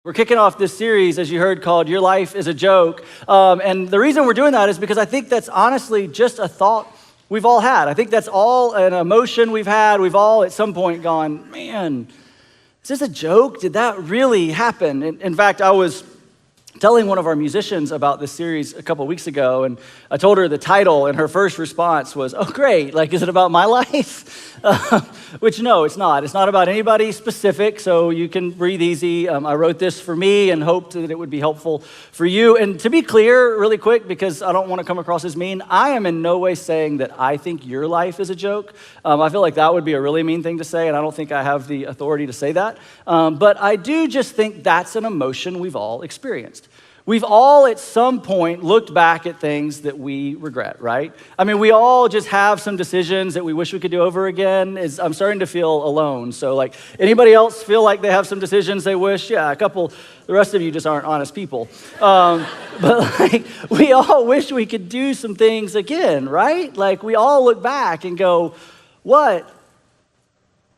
We're kicking off this series, as you heard, called Your Life is a Joke. And the reason we're doing that is because I think that's honestly just a thought we've all had. I think that's all an emotion we've had. We've all at some point gone, man, is this a joke? Did that really happen? In fact, I was telling one of our musicians about this series a couple weeks ago, and I told her the title, and her first response was, oh, great, like, is it about my life? Which, no, it's not. It's not about anybody specific, so you can breathe easy. I wrote this for me and hoped that it would be helpful for you. And to be clear, really quick, because I don't want to come across as mean, I am in no way saying that I think your life is a joke. I feel like that would be a really mean thing to say, and I don't think I have the authority to say that. But I do just think that's an emotion we've all experienced. We've all at some point looked back at things that we regret, right? I mean, we all just have some decisions that we wish we could do over again. I'm starting to feel alone. So like, anybody else feel like they have some decisions they wish? Yeah, a couple. The rest of you just aren't honest people. But like, we all wish we could do some things again, right? Like, we all look back and go, what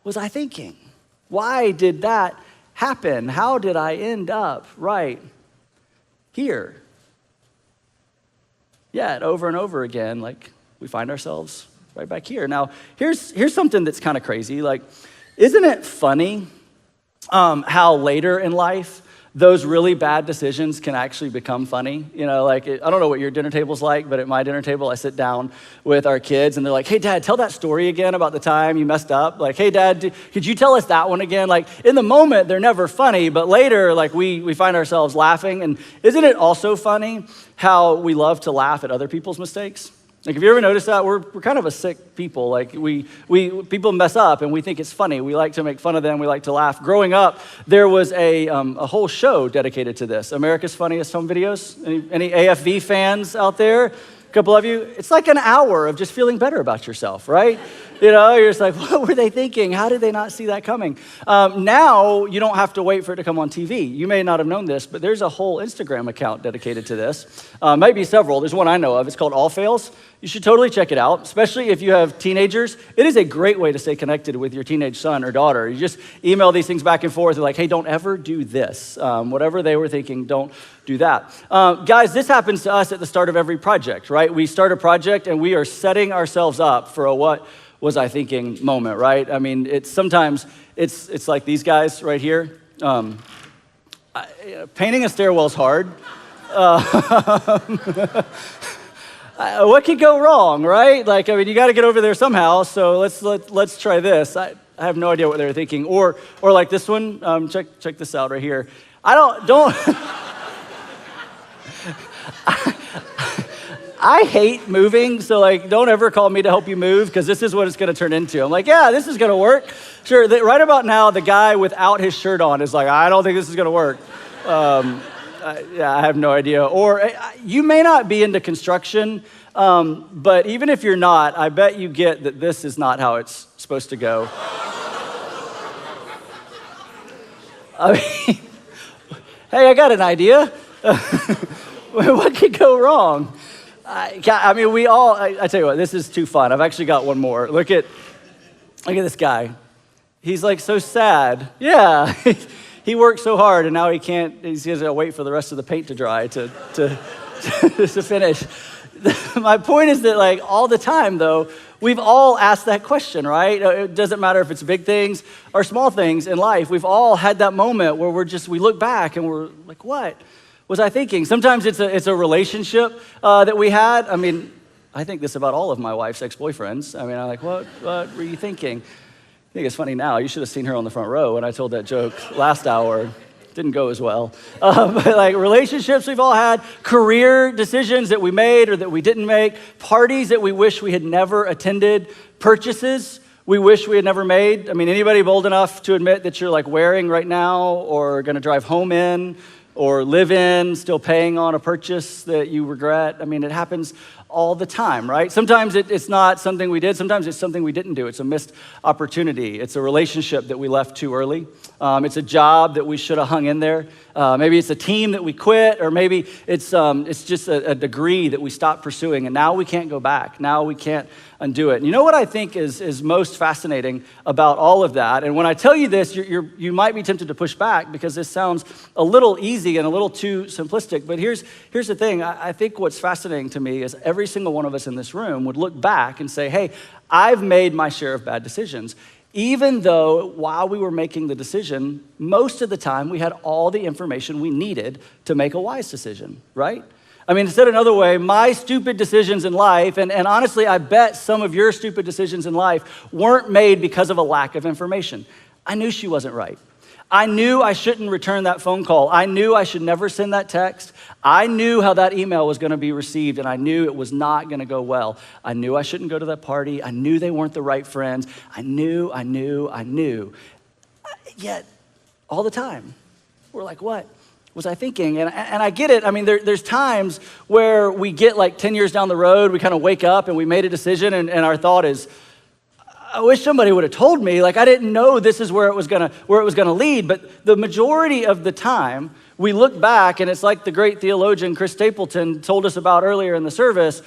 was I thinking? Why did that happen? How did I end up right here? Yeah, over and over again, like, we find ourselves right back here. Now, here's something that's kind of crazy. Like, isn't it funny how later in life those really bad decisions can actually become funny? You know, like, I don't know what your dinner table's like, but at my dinner table, I sit down with our kids, and they're like, hey, Dad, tell that story again about the time you messed up. Like, hey, Dad, could you tell us that one again? Like, in the moment, they're never funny, but later, like, we find ourselves laughing. And isn't it also funny how we love to laugh at other people's mistakes? Like, have you ever noticed that? We're kind of a sick people. Like, people mess up, and we think it's funny. We like to make fun of them. We like to laugh. Growing up, there was a whole show dedicated to this. America's Funniest Home Videos. Any AFV fans out there? A couple of you? It's like an hour of just feeling better about yourself, right? You know, you're just like, what were they thinking? How did they not see that coming? Now, you don't have to wait for it to come on TV. You may not have known this, but there's a whole Instagram account dedicated to this. Maybe several. There's one I know of. It's called All Fails. You should totally check it out, especially if you have teenagers. It is a great way to stay connected with your teenage son or daughter. You just email these things back and forth. They're like, hey, don't ever do this. Whatever they were thinking, don't do that. Guys, this happens to us at the start of every project, right? We start a project, and we are setting ourselves up for a what was I thinking moment, right? I mean, it's like these guys right here. Painting a stairwell is hard. What could go wrong, right? Like, I mean, you got to get over there somehow. So let's try this. I have no idea what they were thinking. Or like this one. Check this out right here. Don't. I hate moving, so like, don't ever call me to help you move, because this is what it's going to turn into. I'm like, yeah, this is going to work. Sure. Right about now, the guy without his shirt on is like, I don't think this is going to work. I have no idea. Or you may not be into construction, but even if you're not, I bet you get that this is not how it's supposed to go. I mean, hey, I got an idea. What could go wrong? I mean, I tell you what, this is too fun. I've actually got one more. Look at this guy. He's like so sad. Yeah. He worked so hard, and now he's going to wait for the rest of the paint to dry to finish. My point is that, like, all the time, though, we've all asked that question, right? It doesn't matter if it's big things or small things in life. We've all had that moment where we look back and we're like, what was I thinking? Sometimes it's a relationship that we had. I mean, I think this about all of my wife's ex-boyfriends. I mean, I'm like, what were you thinking? I think it's funny now. You should have seen her on the front row when I told that joke last hour. Didn't go as well. But like, relationships we've all had, career decisions that we made or that we didn't make, parties that we wish we had never attended, purchases we wish we had never made. I mean, anybody bold enough to admit that you're like wearing right now, or going to drive home in, or live in, still paying on a purchase that you regret? I mean, it happens all the time, right? Sometimes it's not something we did. Sometimes it's something we didn't do. It's a missed opportunity. It's a relationship that we left too early. It's a job that we should have hung in there. Maybe it's a team that we quit, or maybe it's just a degree that we stopped pursuing, and now we can't go back. Now we can't undo it. And you know what I think is most fascinating about all of that? And when I tell you this, you might be tempted to push back because this sounds a little easy and a little too simplistic. But here's the thing. I think what's fascinating to me is every single one of us in this room would look back and say, hey, I've made my share of bad decisions. Even though while we were making the decision, most of the time we had all the information we needed to make a wise decision, right? I mean, said another way, my stupid decisions in life, and honestly, I bet some of your stupid decisions in life weren't made because of a lack of information. I knew she wasn't right. I knew I shouldn't return that phone call. I knew I should never send that text. I knew how that email was going to be received, and I knew it was not going to go well. I knew I shouldn't go to that party. I knew they weren't the right friends. I knew. Yet, all the time, we're like, what was I thinking? And I get it. I mean, there's times where we get like 10 years down the road, we kind of wake up and we made a decision, and our thought is, I wish somebody would have told me. Like, I didn't know this is where it was gonna lead. But the majority of the time, we look back, and it's like the great theologian Chris Stapleton told us about earlier in the service.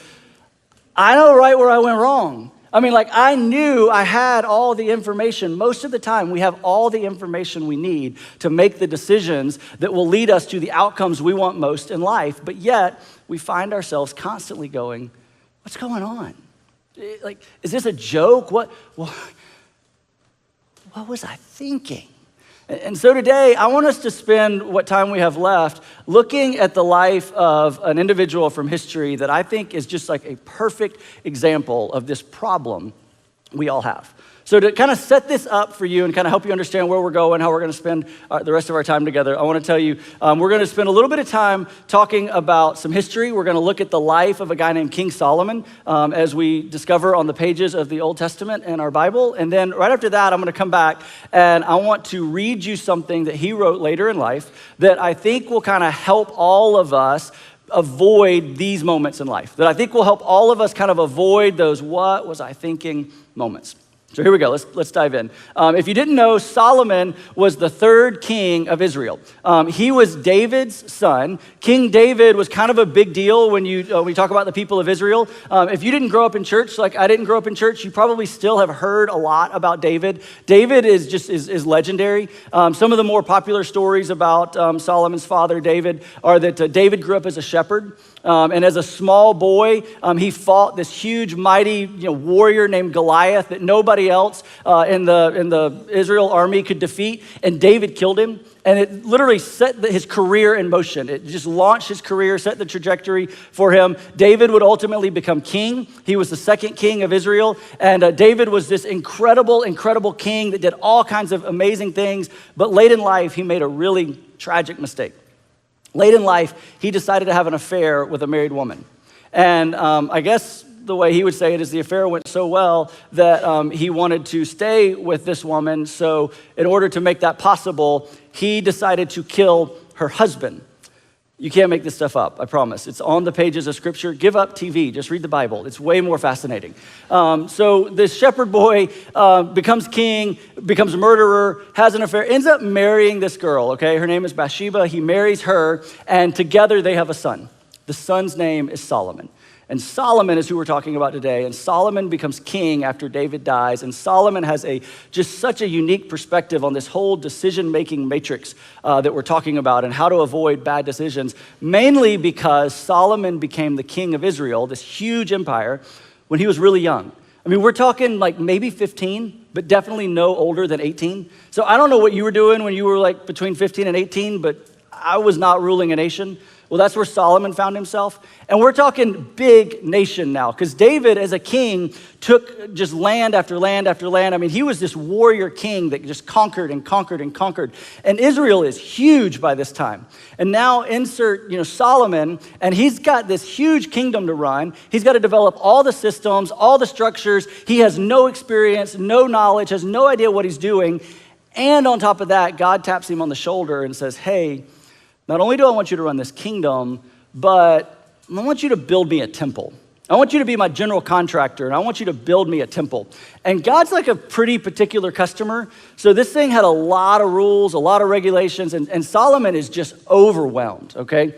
I know right where I went wrong. I mean, like, I knew I had all the information. Most of the time, we have all the information we need to make the decisions that will lead us to the outcomes we want most in life. But yet, we find ourselves constantly going, what's going on? Like, is this a joke? What was I thinking? And so today, I want us to spend what time we have left looking at the life of an individual from history that I think is just like a perfect example of this problem we all have. So to kind of set this up for you and kind of help you understand where we're going, how we're going to spend the rest of our time together, I want to tell you, we're going to spend a little bit of time talking about some history. We're going to look at the life of a guy named King Solomon as we discover on the pages of the Old Testament in our Bible. And then right after that, I'm going to come back and I want to read you something that he wrote later in life that I think will kind of help all of us avoid these moments in life, that I think will help all of us kind of avoid those what was I thinking moments. So here we go. Let's dive in. If you didn't know, Solomon was the third king of Israel. He was David's son. King David was kind of a big deal when you talk about the people of Israel. If you didn't grow up in church, like I didn't grow up in church, you probably still have heard a lot about David. David is legendary. Some of the more popular stories about Solomon's father, David, are that David grew up as a shepherd. And as a small boy, he fought this huge, mighty, warrior named Goliath that nobody else in the Israel army could defeat. And David killed him. And it literally set his career in motion. It just launched his career, set the trajectory for him. David would ultimately become king. He was the second king of Israel. And David was this incredible, incredible king that did all kinds of amazing things. But late in life, he made a really tragic mistake. Late in life, he decided to have an affair with a married woman. And I guess the way he would say it is the affair went so well that he wanted to stay with this woman. So in order to make that possible, he decided to kill her husband. You can't make this stuff up, I promise. It's on the pages of Scripture. Give up TV, just read the Bible. It's way more fascinating. So this shepherd boy becomes king, becomes a murderer, has an affair, ends up marrying this girl, okay? Her name is Bathsheba. He marries her, and together they have a son. The son's name is Solomon. And Solomon is who we're talking about today. And Solomon becomes king after David dies. And Solomon has just such a unique perspective on this whole decision-making matrix that we're talking about and how to avoid bad decisions, mainly because Solomon became the king of Israel, this huge empire, when he was really young. I mean, we're talking like maybe 15, but definitely no older than 18. So I don't know what you were doing when you were like between 15 and 18, but I was not ruling a nation. Well, that's where Solomon found himself. And we're talking big nation now, because David, as a king, took just land after land after land. I mean, he was this warrior king that just conquered and conquered and conquered. And Israel is huge by this time. And now insert, Solomon, and he's got this huge kingdom to run. He's got to develop all the systems, all the structures. He has no experience, no knowledge, has no idea what he's doing. And on top of that, God taps him on the shoulder and says, hey, not only do I want you to run this kingdom, but I want you to build me a temple. I want you to be my general contractor, and I want you to build me a temple. And God's like a pretty particular customer. So this thing had a lot of rules, a lot of regulations, and Solomon is just overwhelmed, okay?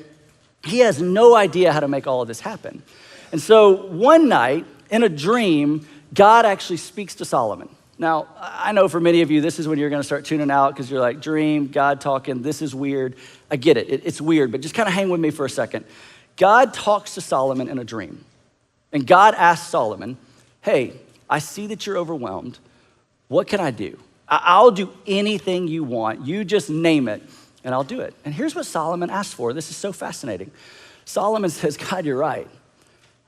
He has no idea how to make all of this happen. And so one night, in a dream, God actually speaks to Solomon. Now, I know for many of you, this is when you're going to start tuning out because you're like, dream, God talking, this is weird. I get it. It's weird, but just kind of hang with me for a second. God talks to Solomon in a dream. And God asks Solomon, hey, I see that you're overwhelmed. What can I do? I'll do anything you want. You just name it, and I'll do it. And here's what Solomon asked for. This is so fascinating. Solomon says, God, you're right.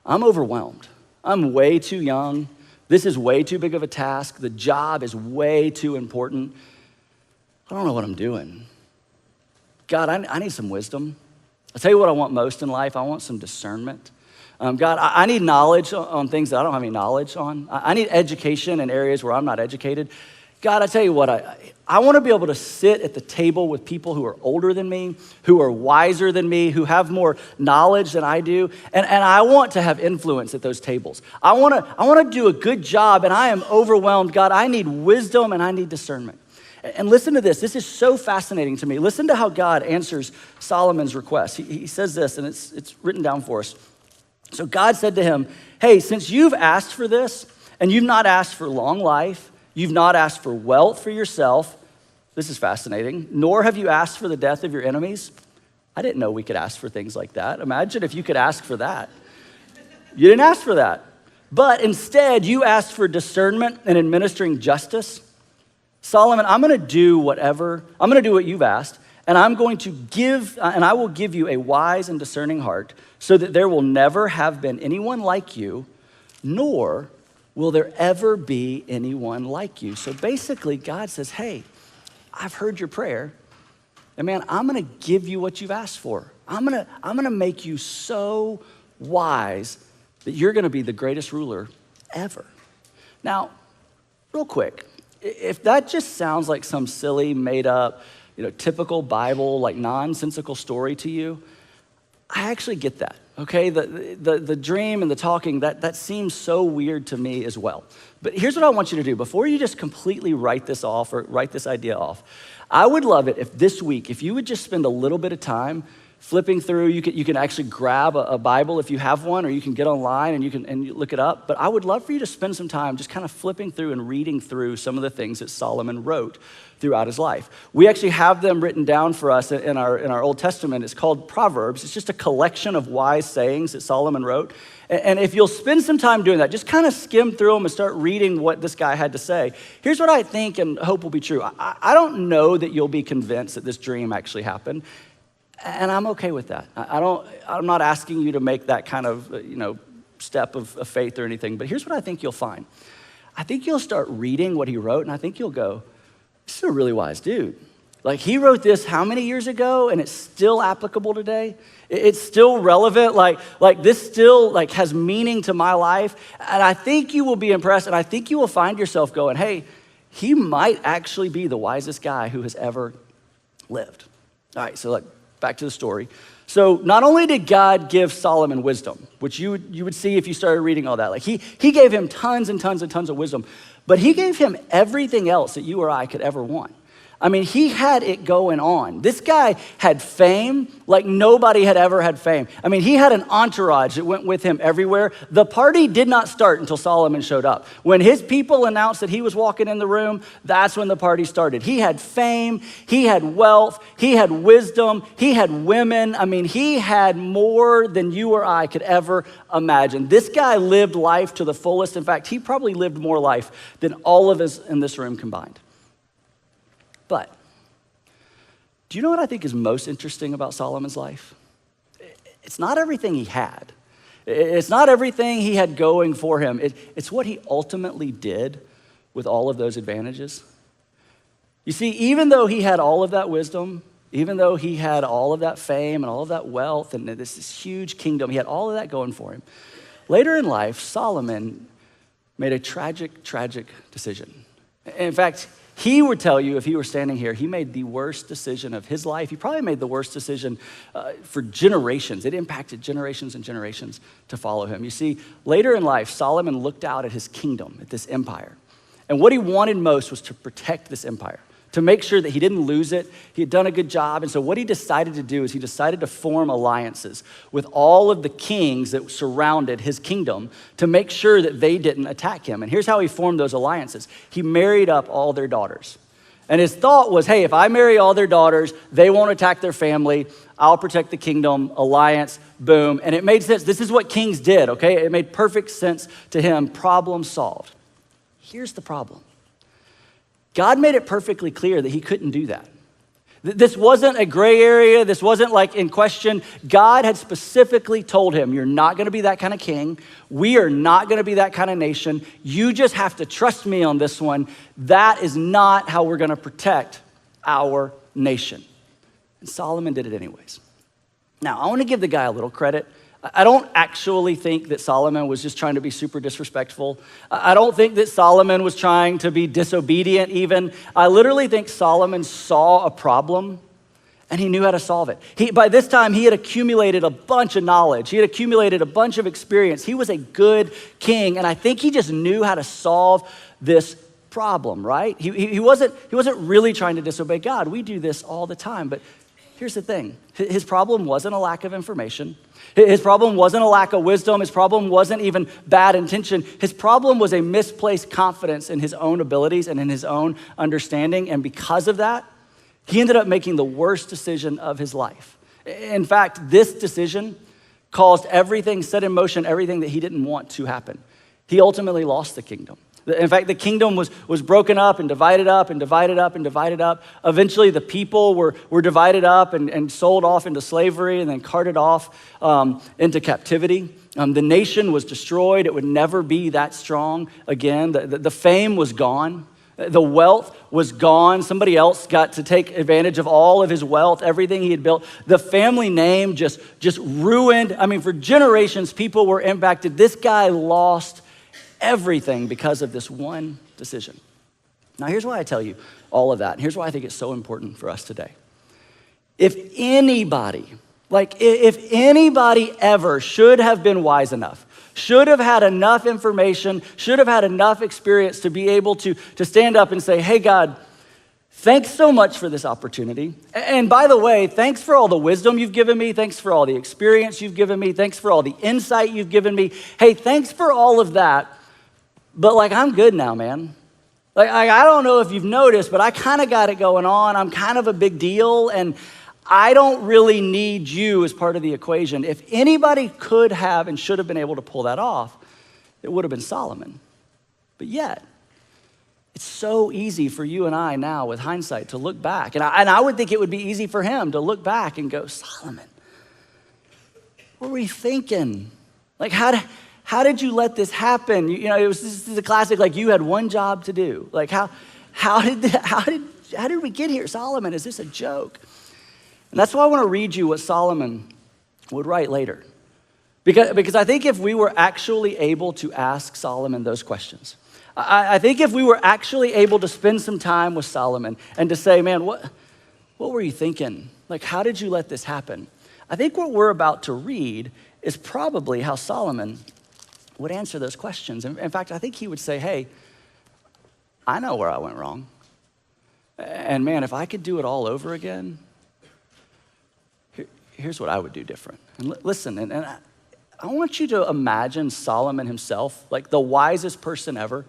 I'm overwhelmed. I'm way too young. This is way too big of a task. The job is way too important. I don't know what I'm doing. God, I need some wisdom. I'll tell you what I want most in life. I want some discernment. God, I need knowledge on things that I don't have any knowledge on. I need education in areas where I'm not educated. God, I tell you what, I want to be able to sit at the table with people who are older than me, who are wiser than me, who have more knowledge than I do, and I want to have influence at those tables. I want to do a good job, and I am overwhelmed. God, I need wisdom and I need discernment. And listen to this. This is so fascinating to me. Listen to how God answers Solomon's request. He says this, and it's written down for us. So God said to him, hey, since you've asked for this, and you've not asked for long life, you've not asked for wealth for yourself, this is fascinating, nor have you asked for the death of your enemies. I didn't know we could ask for things like that. Imagine if you could ask for that. You didn't ask for that. But instead, you asked for discernment and administering justice. Solomon, I'm going to do what you've asked, and I will give you a wise and discerning heart, so that there will never have been anyone like you, nor will there ever be anyone like you. So basically, God says, hey, I've heard your prayer, and man, I'm gonna give you what you've asked for. I'm gonna make you so wise that you're gonna be the greatest ruler ever. Now, real quick, if that just sounds like some silly, made up, typical Bible, like nonsensical story to you, I actually get that, okay? The dream and the talking, that seems so weird to me as well. But here's what I want you to do. Before you just completely write this off or write this idea off, I would love it if this week, if you would just spend a little bit of time flipping through. You can actually grab a Bible if you have one, or you can get online and you look it up. But I would love for you to spend some time just kind of flipping through and reading through some of the things that Solomon wrote throughout his life. We actually have them written down for us in our Old Testament. It's called Proverbs. It's just a collection of wise sayings that Solomon wrote. And if you'll spend some time doing that, just kind of skim through them and start reading what this guy had to say. Here's what I think and hope will be true. I don't know that you'll be convinced that this dream actually happened. And I'm okay with that. I'm not asking you to make that kind of, step of faith or anything. But here's what I think you'll find. I think you'll start reading what he wrote, and I think you'll go, this is a really wise dude. Like, he wrote this how many years ago, and it's still applicable today? It's still relevant. Like this still has meaning to my life. And I think you will be impressed, and I think you will find yourself going, hey, he might actually be the wisest guy who has ever lived. All right, so back to the story. So not only did God give Solomon wisdom, which you would see if you started reading all that, he gave him tons and tons and tons of wisdom, but he gave him everything else that you or I could ever want. I mean, he had it going on. This guy had fame like nobody had ever had fame. I mean, he had an entourage that went with him everywhere. The party did not start until Solomon showed up. When his people announced that he was walking in the room, that's when the party started. He had fame, he had wealth, he had wisdom, he had women. I mean, he had more than you or I could ever imagine. This guy lived life to the fullest. In fact, he probably lived more life than all of us in this room combined. But do you know what I think is most interesting about Solomon's life? It's not everything he had. It's not everything he had going for him. It's what he ultimately did with all of those advantages. You see, even though he had all of that wisdom, even though he had all of that fame and all of that wealth and this huge kingdom, he had all of that going for him. Later in life, Solomon made a tragic decision. In fact, He would tell you, if he were standing here, he made the worst decision of his life. He probably made the worst decision for generations. It impacted generations and generations to follow him. You see, later in life, Solomon looked out at his kingdom, at this empire. And what he wanted most was to protect this empire, to make sure that he didn't lose it. He had done a good job. And so what he decided to do is he decided to form alliances with all of the kings that surrounded his kingdom to make sure that they didn't attack him. And here's how he formed those alliances. He married up all their daughters. And his thought was, hey, if I marry all their daughters, they won't attack their family. I'll protect the kingdom, alliance, boom. And it made sense. This is what kings did, okay? It made perfect sense to him. Problem solved. Here's the problem. God made it perfectly clear that he couldn't do that. This wasn't a gray area. This wasn't like in question. God had specifically told him, you're not going to be that kind of king. We are not going to be that kind of nation. You just have to trust me on this one. That is not how we're going to protect our nation. And Solomon did it anyways. Now, I want to give the guy a little credit. I don't actually think that Solomon was just trying to be super disrespectful. I don't think that Solomon was trying to be disobedient even. I literally think Solomon saw a problem and he knew how to solve it. By this time, he had accumulated a bunch of knowledge. He had accumulated a bunch of experience. He was a good king, and I think he just knew how to solve this problem, right? He wasn't really trying to disobey God. We do this all the time, but here's the thing. His problem wasn't a lack of information. His problem wasn't a lack of wisdom. His problem wasn't even bad intention. His problem was a misplaced confidence in his own abilities and in his own understanding. And because of that, he ended up making the worst decision of his life. In fact, this decision caused everything, set in motion everything that he didn't want to happen. He ultimately lost the kingdom. In fact, the kingdom was broken up and divided up and divided up and divided up. Eventually, the people were divided up and sold off into slavery and then carted off into captivity. The nation was destroyed. It would never be that strong again. The fame was gone. The wealth was gone. Somebody else got to take advantage of all of his wealth, everything he had built. The family name just ruined. I mean, for generations, people were impacted. This guy lost everything because of this one decision. Now, here's why I tell you all of that. And here's why I think it's so important for us today. If anybody ever should have been wise enough, should have had enough information, should have had enough experience to be able to stand up and say, hey, God, thanks so much for this opportunity. And by the way, thanks for all the wisdom you've given me. Thanks for all the experience you've given me. Thanks for all the insight you've given me. Hey, thanks for all of that. But I'm good now, man. I don't know if you've noticed, but I kind of got it going on. I'm kind of a big deal, and I don't really need you as part of the equation. If anybody could have and should have been able to pull that off, it would have been Solomon. But yet, it's so easy for you and I now with hindsight to look back. And I would think it would be easy for him to look back and go, Solomon, what were you thinking? How did you let this happen? This is a classic, you had one job to do. How did we get here? Solomon, is this a joke? And that's why I want to read you what Solomon would write later. Because I think if we were actually able to ask Solomon those questions, I think if we were actually able to spend some time with Solomon and to say, man, what were you thinking? How did you let this happen? I think what we're about to read is probably how Solomon would answer those questions. In fact, I think he would say, hey, I know where I went wrong. And man, if I could do it all over again, here's what I would do different. And listen, and I want you to imagine Solomon himself, the wisest person ever,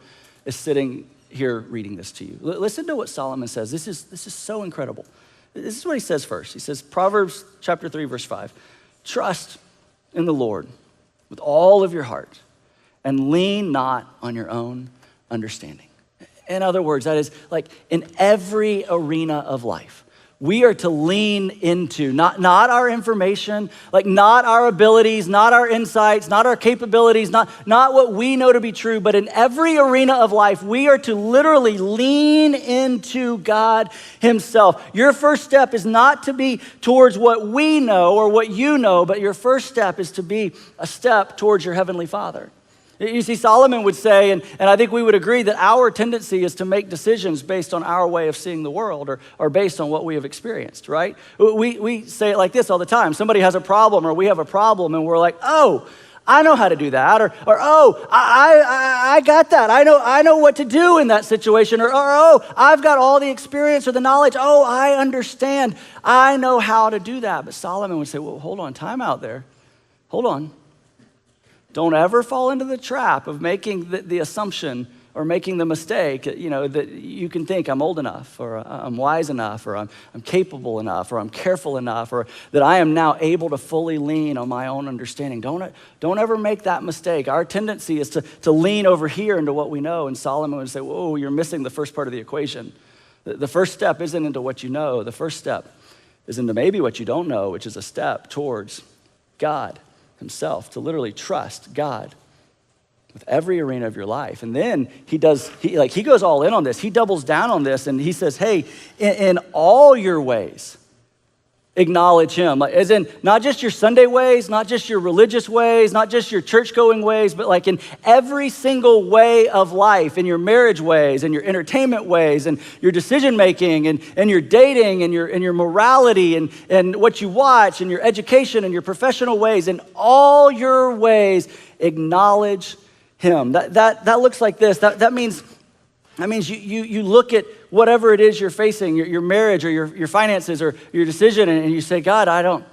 is sitting here reading this to you. Listen to what Solomon says. This is so incredible. This is what he says first. He says, Proverbs chapter 3, verse 5, trust in the Lord with all of your heart and lean not on your own understanding. In other words, that is in every arena of life, we are to lean into not our information, not our abilities, not our insights, not our capabilities, not what we know to be true, but in every arena of life, we are to literally lean into God himself. Your first step is not to be towards what we know or what you know, but your first step is to be a step towards your heavenly Father. You see, Solomon would say, and I think we would agree, that our tendency is to make decisions based on our way of seeing the world or based on what we have experienced, right? We say it like this all the time. Somebody has a problem or we have a problem and we're like, oh, I know how to do that, or oh, I got that. I know what to do in that situation, or oh, I've got all the experience or the knowledge. Oh, I understand. I know how to do that. But Solomon would say, well, hold on, time out there. Hold on. Don't ever fall into the trap of making the assumption or making the mistake, that you can think I'm old enough, or I'm wise enough, or I'm capable enough, or I'm careful enough, or that I am now able to fully lean on my own understanding. Don't ever make that mistake. Our tendency is to lean over here into what we know, and Solomon would say, whoa, you're missing the first part of the equation. The first step isn't into what you know. The first step is into maybe what you don't know, which is a step towards God himself, to literally trust God with every arena of your life. And then he goes all in on this. He doubles down on this and he says, hey, in all your ways, acknowledge him. Like, as in, not just your Sunday ways, not just your religious ways, not just your church-going ways, but like in every single way of life, in your marriage ways, and your entertainment ways, and your decision-making, and your dating, and your morality, and what you watch, and your education, and your professional ways. In all your ways, acknowledge him. That looks like this. That means you look at whatever it is you're facing, your marriage or your finances or your decision, and you say, God, I don't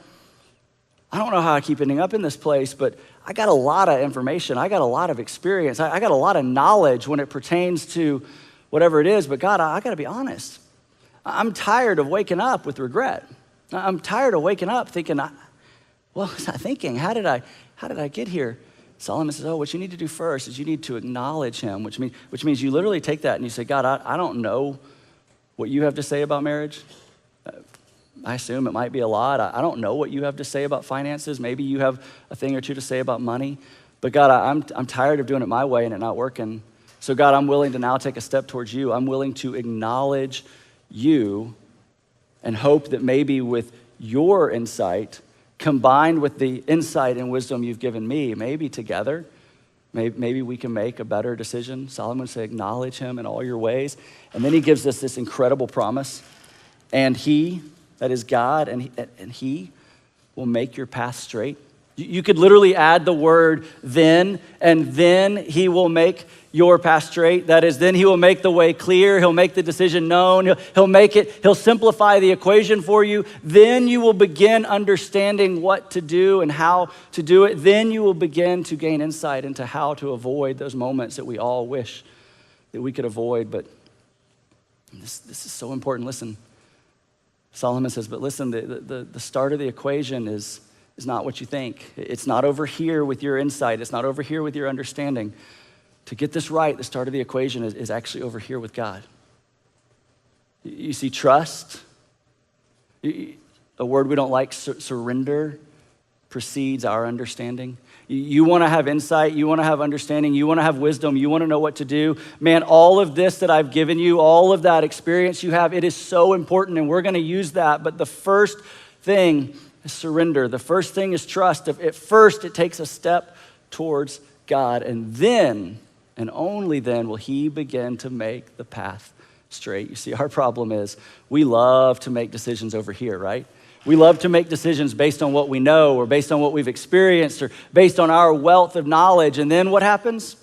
know how I keep ending up in this place, but I got a lot of information. I got a lot of experience. I got a lot of knowledge when it pertains to whatever it is. But God, I got to be honest. I'm tired of waking up with regret. I'm tired of waking up thinking, how did I get here? Solomon says, what you need to do first is you need to acknowledge him, which means you literally take that and you say, God, I don't know what you have to say about marriage. I assume it might be a lot. I don't know what you have to say about finances. Maybe you have a thing or two to say about money. But God, I'm tired of doing it my way and it not working. So God, I'm willing to now take a step towards you. I'm willing to acknowledge you and hope that maybe with your insight, combined with the insight and wisdom you've given me, maybe together, maybe we can make a better decision. Solomon said, acknowledge him in all your ways. And then he gives us this incredible promise. And he, that is God, and he will make your path straight. You could literally add the word then, and then he will make your path straight. That is, then he will make the way clear. He'll make the decision known. He'll simplify the equation for you. Then you will begin understanding what to do and how to do it. Then you will begin to gain insight into how to avoid those moments that we all wish that we could avoid. But this is so important. Listen, Solomon says, but listen, the start of the equation is not what you think. It's not over here with your insight. It's not over here with your understanding. To get this right, the start of the equation is actually over here with God. You see, trust, a word we don't like, surrender, precedes our understanding. You want to have insight, you want to have understanding, you want to have wisdom, you want to know what to do. Man, all of this that I've given you, all of that experience you have, it is so important, and we're going to use that. But the first thing is surrender. The first thing is trust. At first, it takes a step towards God, and then, and only then, will he begin to make the path straight. You see, our problem is we love to make decisions over here, right? We love to make decisions based on what we know or based on what we've experienced or based on our wealth of knowledge. And then what happens?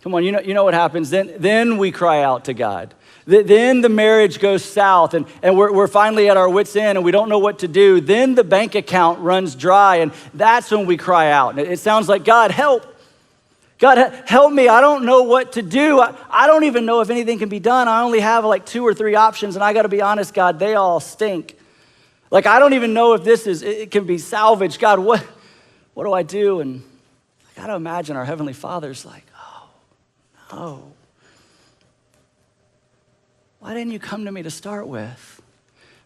Come on, you know what happens? Then we cry out to God. Then the marriage goes south and we're finally at our wits' end and we don't know what to do. Then the bank account runs dry and that's when we cry out. It sounds like, God, help. God, help me. I don't know what to do. I don't even know if anything can be done. I only have like 2 or 3 options, and I got to be honest, God, they all stink. Like, I don't even know if it can be salvaged. God, what do I do? And I got to imagine our Heavenly Father's like, oh, no. Why didn't you come to me to start with?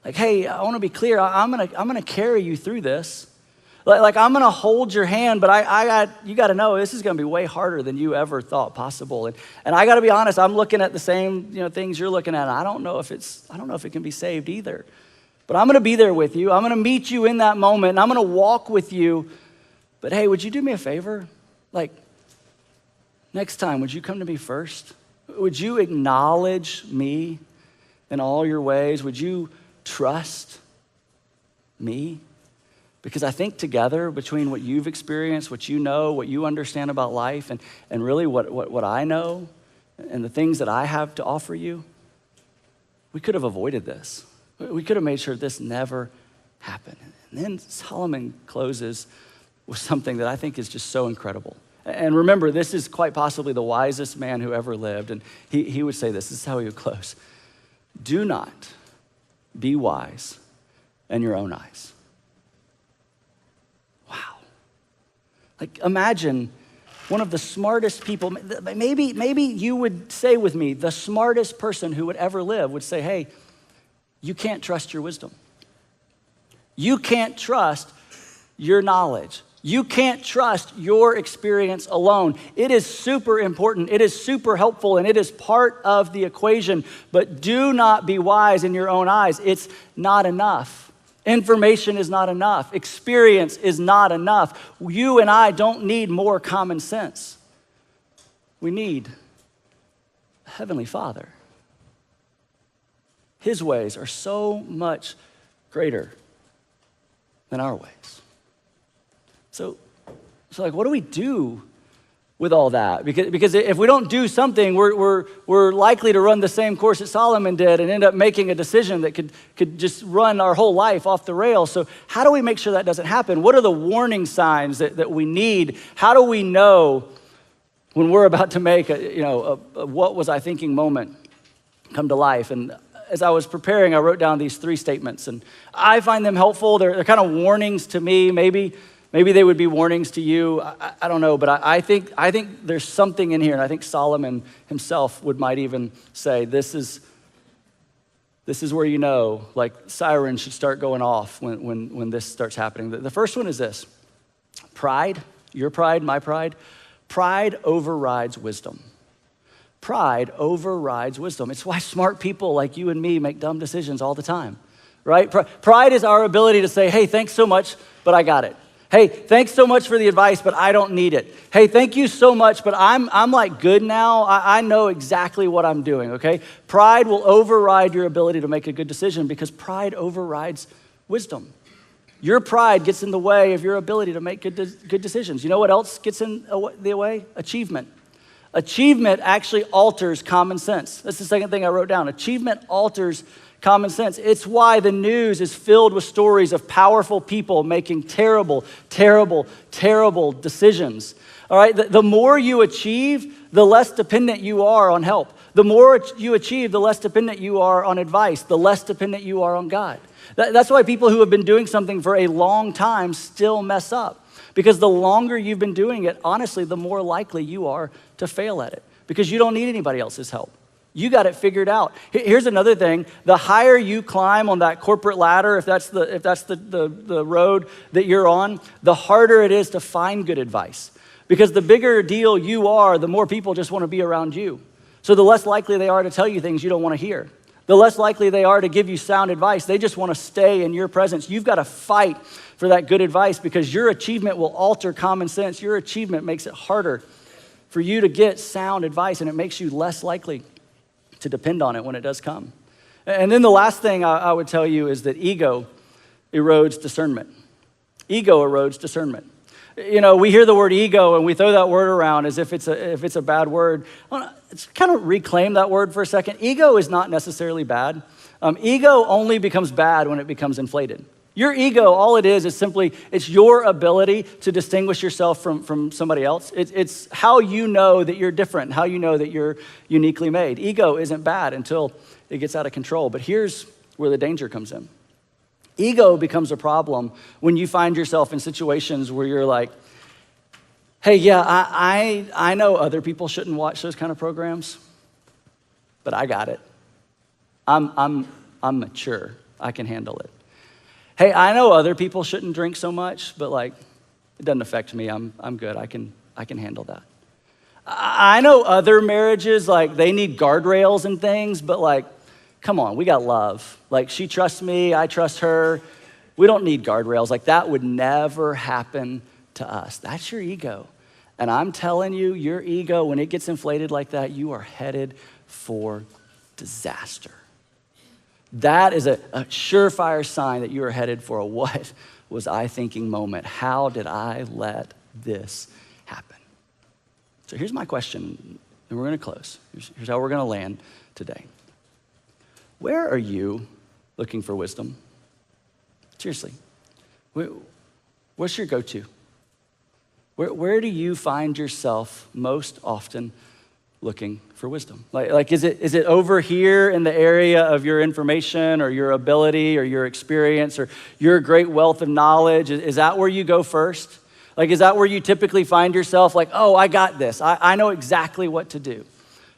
Like, hey, I want to be clear. I'm gonna carry you through this. Like I'm gonna hold your hand, but you got to know this is gonna be way harder than you ever thought possible. And I got to be honest, I'm looking at the same things you're looking at. And I don't know if it can be saved either. But I'm gonna be there with you. I'm gonna meet you in that moment, and I'm gonna walk with you. But hey, would you do me a favor? Like, next time, would you come to me first? Would you acknowledge me in all your ways? Would you trust me? Because I think together, between what you've experienced, what you know, what you understand about life, and really what I know, and the things that I have to offer you, we could have avoided this. We could have made sure this never happened. And then Solomon closes with something that I think is just so incredible. And remember, this is quite possibly the wisest man who ever lived. And he would say this is how he would close. Do not be wise in your own eyes. Wow. Like, imagine one of the smartest people, maybe you would say with me, the smartest person who would ever live would say, hey, you can't trust your wisdom. You can't trust your knowledge. You can't trust your experience alone. It is super important. It is super helpful, and it is part of the equation. But do not be wise in your own eyes. It's not enough. Information is not enough. Experience is not enough. You and I don't need more common sense. We need a Heavenly Father. His ways are so much greater than our ways. So like, what do we do with all that? Because if we don't do something, we're likely to run the same course that Solomon did and end up making a decision that could just run our whole life off the rails. So how do we make sure that doesn't happen? What are the warning signs that we need? How do we know when we're about to make a what was I thinking moment come to life? And as I was preparing, I wrote down these 3 statements, and I find them helpful. They're kind of warnings to me. Maybe they would be warnings to you. I don't know, but I think there's something in here, and I think Solomon himself might even say this is where you know, like, sirens should start going off when this starts happening. The first one is this: pride, your pride, my pride. Pride overrides wisdom. Pride overrides wisdom. It's why smart people like you and me make dumb decisions all the time, right? Pride is our ability to say, hey, thanks so much, but I got it. Hey, thanks so much for the advice, but I don't need it. Hey, thank you so much, but I'm like good now. I know exactly what I'm doing, okay? Pride will override your ability to make a good decision because pride overrides wisdom. Your pride gets in the way of your ability to make good decisions. You know what else gets in the way? Achievement. Achievement actually alters common sense. That's the second thing I wrote down. Achievement alters common sense. It's why the news is filled with stories of powerful people making terrible, terrible, terrible decisions. All right, the more you achieve, the less dependent you are on help. The more you achieve, the less dependent you are on advice, the less dependent you are on God. That's why people who have been doing something for a long time still mess up. Because the longer you've been doing it, honestly, the more likely you are to fail at it. Because you don't need anybody else's help. You got it figured out. Here's another thing. The higher you climb on that corporate ladder, if that's the road that you're on, the harder it is to find good advice. Because the bigger deal you are, the more people just want to be around you. So the less likely they are to tell you things you don't want to hear. The less likely they are to give you sound advice. They just want to stay in your presence. You've got to fight for that good advice because your achievement will alter common sense. Your achievement makes it harder for you to get sound advice, and it makes you less likely to depend on it when it does come. And then the last thing I would tell you is that ego erodes discernment. Ego erodes discernment. You know, we hear the word ego and we throw that word around as if it's a bad word. Let's kind of reclaim that word for a second. Ego is not necessarily bad. Ego only becomes bad when it becomes inflated. Your ego, all it is simply, it's your ability to distinguish yourself from somebody else. It's how you know that you're different, how you know that you're uniquely made. Ego isn't bad until it gets out of control. But here's where the danger comes in. Ego becomes a problem when you find yourself in situations where you're like, hey, yeah, I know other people shouldn't watch those kind of programs, but I got it. I'm mature. I can handle it. Hey, I know other people shouldn't drink so much, but like, it doesn't affect me. I'm good. I can handle that. I know other marriages, like, they need guardrails and things, but like, come on, we got love. Like, she trusts me, I trust her. We don't need guardrails. Like, that would never happen to us. That's your ego. And I'm telling you, your ego, when it gets inflated like that, you are headed for disaster. That is a surefire sign that you are headed for a what was I thinking moment. How did I let this happen? So here's my question, and we're going to close. Here's how we're going to land today. Where are you looking for wisdom? Seriously. What's your go-to? Where do you find yourself most often looking for wisdom? Like is it over here in the area of your information or your ability or your experience or your great wealth of knowledge? Is that where you go first? Like, is that where you typically find yourself like, oh, I got this. I know exactly what to do.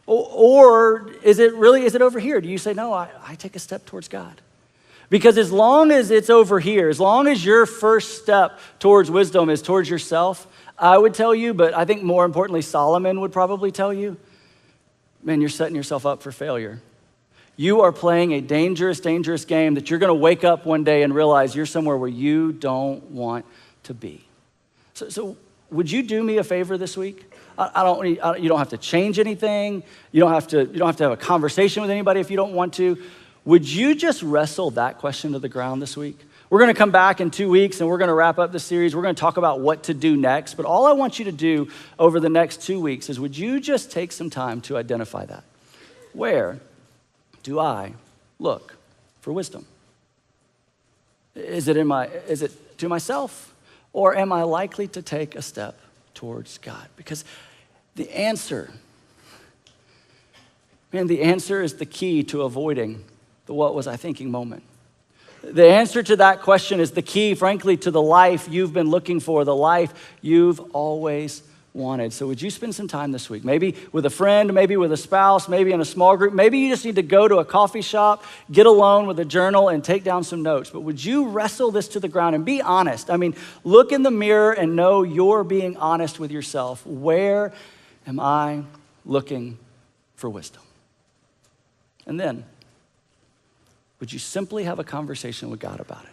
Or is it over here? Do you say, no, I take a step towards God? Because as long as it's over here, as long as your first step towards wisdom is towards yourself, I would tell you, but I think more importantly, Solomon would probably tell you, man, you're setting yourself up for failure. You are playing a dangerous, dangerous game that you're going to wake up one day and realize you're somewhere where you don't want to be. So would you do me a favor this week? You don't have to change anything. You don't have to have a conversation with anybody if you don't want to. Would you just wrestle that question to the ground this week? We're going to come back in 2 weeks and we're going to wrap up the series. We're going to talk about what to do next. But all I want you to do over the next 2 weeks is would you just take some time to identify that? Where do I look for wisdom? Is it to myself? Or am I likely to take a step towards God? Because the answer is the key to avoiding the what was I thinking moment. The answer to that question is the key, frankly, to the life you've been looking for, the life you've always wanted. So would you spend some time this week? Maybe with a friend, maybe with a spouse, maybe in a small group. Maybe you just need to go to a coffee shop, get alone with a journal, and take down some notes. But would you wrestle this to the ground and be honest? I mean, look in the mirror and know you're being honest with yourself. Where am I looking for wisdom? And then, would you simply have a conversation with God about it?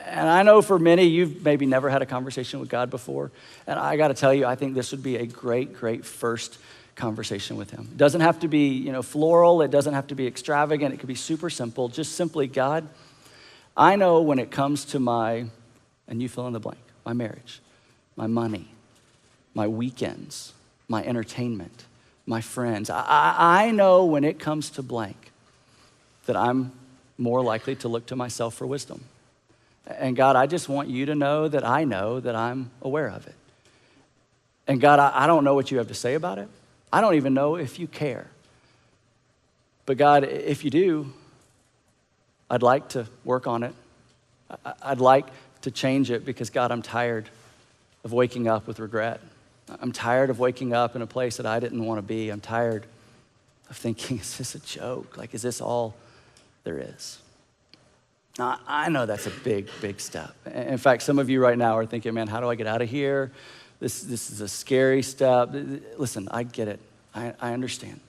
And I know for many, you've maybe never had a conversation with God before. And I got to tell you, I think this would be a great, great first conversation with him. It doesn't have to be, floral. It doesn't have to be extravagant. It could be super simple. Just simply, God, I know when it comes to and you fill in the blank, my marriage, my money, my weekends, my entertainment, my friends. I know when it comes to blank that I'm more likely to look to myself for wisdom. And God, I just want you to know that I'm aware of it. And God, I don't know what you have to say about it. I don't even know if you care. But God, if you do, I'd like to work on it. I'd like to change it because God, I'm tired of waking up with regret. I'm tired of waking up in a place that I didn't want to be. I'm tired of thinking, is this a joke? Like, is this all there is? Now, I know that's a big, big step. In fact, some of you right now are thinking, man, how do I get out of here? This is a scary step. Listen, I get it. I understand.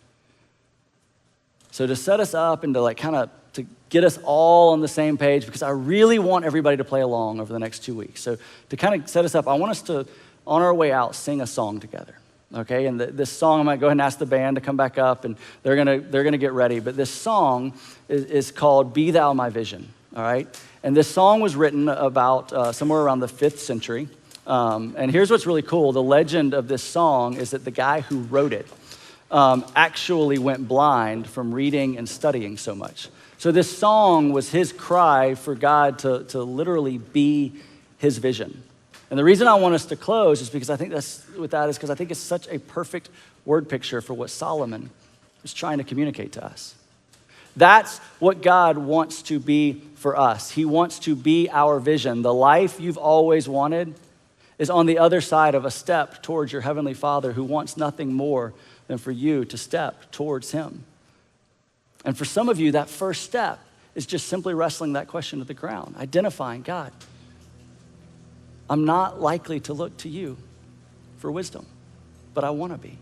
So to set us up and to get us all on the same page, because I really want everybody to play along over the next 2 weeks. So to kind of set us up, I want us to, on our way out, sing a song together. Okay, and this song, I'm gonna go ahead and ask the band to come back up, and they're gonna get ready. But this song is called "Be Thou My Vision." All right, and this song was written about somewhere around the 5th century. And here's what's really cool: the legend of this song is that the guy who wrote it actually went blind from reading and studying so much. So this song was his cry for God to literally be his vision. And the reason I want us to close is because I think because I think it's such a perfect word picture for what Solomon is trying to communicate to us. That's what God wants to be for us. He wants to be our vision. The life you've always wanted is on the other side of a step towards your Heavenly Father, who wants nothing more than for you to step towards him. And for some of you, that first step is just simply wrestling that question to the ground, identifying, God, I'm not likely to look to you for wisdom, but I want to be.